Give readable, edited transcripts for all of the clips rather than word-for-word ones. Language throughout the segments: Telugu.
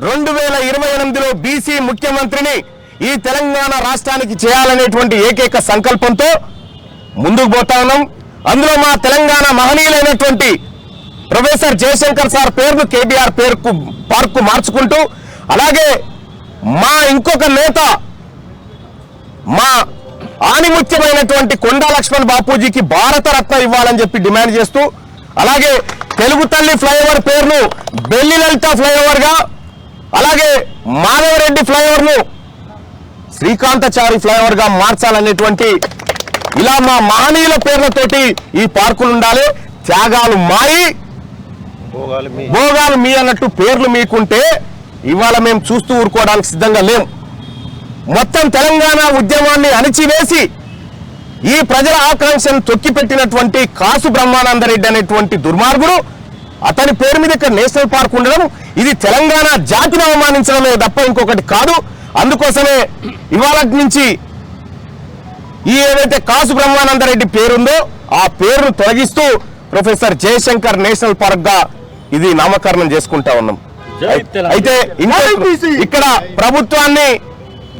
2028లో బీసీ ముఖ్యమంత్రిని ఈ తెలంగాణ రాష్ట్రానికి చేయాలనేటువంటి ఏకైక సంకల్పంతో ముందుకు పోతా ఉన్నాం. అందులో మా తెలంగాణ మహనీయులైనటువంటి ప్రొఫెసర్ జయశంకర్ సార్ పేరును కేబీఆర్ పార్కు మార్చుకుంటూ, అలాగే మా ఇంకొక నేత మా ఆణిముత్యమైనటువంటి కొండా లక్ష్మణ్ బాపూజీకి భారతరత్న ఇవ్వాలని చెప్పి డిమాండ్ చేస్తూ, అలాగే తెలుగు తల్లి ఫ్లైఓవర్ పేరును బెల్లి లలిత ఫ్లైఓవర్ గా, అలాగే మాధవరెడ్డి ఫ్లైఓవర్ ను శ్రీకాంతచారి ఫ్లైఓవర్ గా మార్చాలనేటువంటి ఇలా మా మహనీయుల పేర్లతోటి ఈ పార్కులు ఉండాలి. త్యాగాలు మాయి భోగాలు మీ అన్నట్టు పేర్లు మీకుంటే ఇవాళ మేము చూస్తూ ఊరుకోవడానికి సిద్ధంగా లేం. మొత్తం తెలంగాణ ఉద్యమాన్ని అణిచివేసి ఈ ప్రజల ఆకాంక్షను తొక్కిపెట్టినటువంటి కాసు బ్రహ్మానందరెడ్డి అనేటువంటి దుర్మార్గుడు, అతని పేరు మీద ఇక్కడ నేషనల్ పార్క్ ఉండడం ఇది తెలంగాణ జాతిని అవమానించడమే తప్ప ఇంకొకటి కాదు. అందుకోసమే ఇవాళ నుంచి ఈ ఏదైతే కాసు బ్రహ్మానందరెడ్డి పేరుందో ఆ పేరును తొలగిస్తూ ప్రొఫెసర్ జయశంకర్ నేషనల్ పార్క్ గా ఇది నామకరణం చేసుకుంటా ఉన్నాం. అయితే ఇక్కడ ప్రభుత్వాన్ని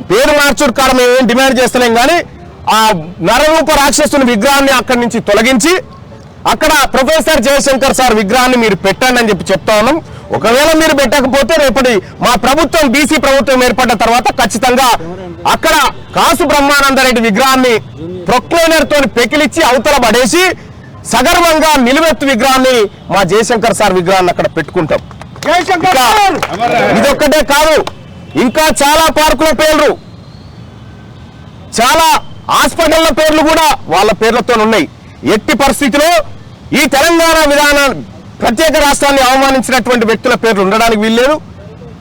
పేరు మార్చుడు కారణం ఏం డిమాండ్ చేస్తలేం కానీ ఆ నరరూప రాక్షసుని విగ్రహాన్ని అక్కడి నుంచి తొలగించి అక్కడ ప్రొఫెసర్ జయశంకర్ సార్ విగ్రహాన్ని మీరు పెట్టండి అని చెప్పి చెప్తా ఉన్నాం. ఒకవేళ మీరు పెట్టకపోతే రేపటి మా ప్రభుత్వం బీసీ ప్రభుత్వం ఏర్పడ్డ తర్వాత ఖచ్చితంగా అక్కడ కాసు బ్రహ్మానందరెడ్డి విగ్రహాన్ని ప్రొక్లైనర్ తోని పెకిలిచ్చి అవతల పడేసి సగర్వంగా నిలువెత్తు విగ్రహాన్ని మా జయశంకర్ సార్ విగ్రహాన్ని అక్కడ పెట్టుకుంటాం. ఇదొక్కటే కాదు, ఇంకా చాలా పార్కుల పేర్లు, చాలా హాస్పిటళ్ల పేర్లు కూడా వాళ్ళ పేర్లతో ఉన్నాయి. ఎట్టి పరిస్థితిలో ఈ తెలంగాణ విధానం ప్రత్యేక రాష్ట్రాన్ని అవమానించినటువంటి వ్యక్తుల పేర్లు ఉండడానికి వీల్లేదు.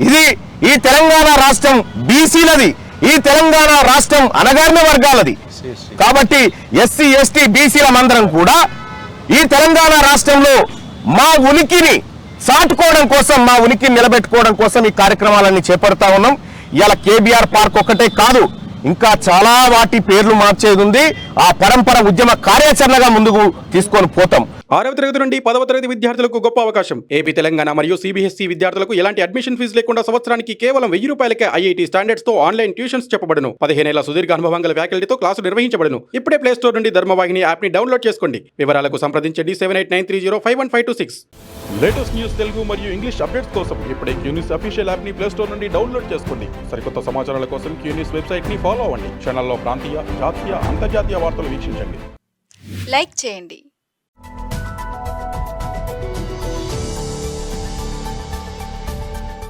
ఇది ఈ తెలంగాణ రాష్ట్రం బీసీలది, ఈ తెలంగాణ రాష్ట్రం అణగారిన వర్గాలది. కాబట్టి ఎస్సీ ఎస్టీ బీసీల మందరం కూడా ఈ తెలంగాణ రాష్ట్రంలో మా ఉనికిని చాటుకోవడం కోసం, మా ఉనికిని నిలబెట్టుకోవడం కోసం ఈ కార్యక్రమాలన్నీ చేపడతా ఉన్నాం. ఇలా కేబీఆర్ పార్క్ ఒక్కటే కాదు, ఇంకా చాలా వాటి పేర్లు మార్చేది ఉంది. ఆ పరంపర ఉద్యమ కార్యాచరణగా ముందుకు తీసుకొని పోతాం. 6వ తరగతి నుండి 10వ తరగతి విద్యార్థులకు గొప్ప అవకాశం. ఏపీ తెలంగాణ మరియు సిబిఎస్ఈ విద్యార్థులకు ఎలాంటి అడ్మిషన్ ఫీజు లేకుండా సంవత్సరానికి కేవలం 1000 రూపాయలకే ఐఐటీ స్టాండర్డ్స్ తో ఆన్లైన్ ట్యూషన్స్ చెప్పబడును. 15 ఏళ్ల సుదీర్ఘ అనుభవం గల ఫ్యాకల్టీతో క్లాసులు నిర్వహించబడును. ఇప్పుడే ప్లే స్టోర్ నుండి ధర్మవాహిని యాప్ ని డౌన్లోడ్ చేసుకోండి. వివరాలకు సంప్రదించండి 7893051526. లేటెస్ట్ న్యూస్ తెలుగు మరియు ఇంగ్లీష్ అప్డేట్స్ కోసం ఇప్పుడే క్యూన్యూస్ అఫీషియల్ యాప్ ని ప్లే స్టోర్ నుండి డౌన్లోడ్ చేసుకోండి. సరికొత్త సమాచారాల కోసం క్యూన్యూస్ వెబ్సైట్ ని ఫాలో అవ్వండి. ఛానల్లో ప్రాంతీయ, జాతీయ, అంతర్జాతీయ వార్తలు వీక్షించండి. లైక్ చేయండి.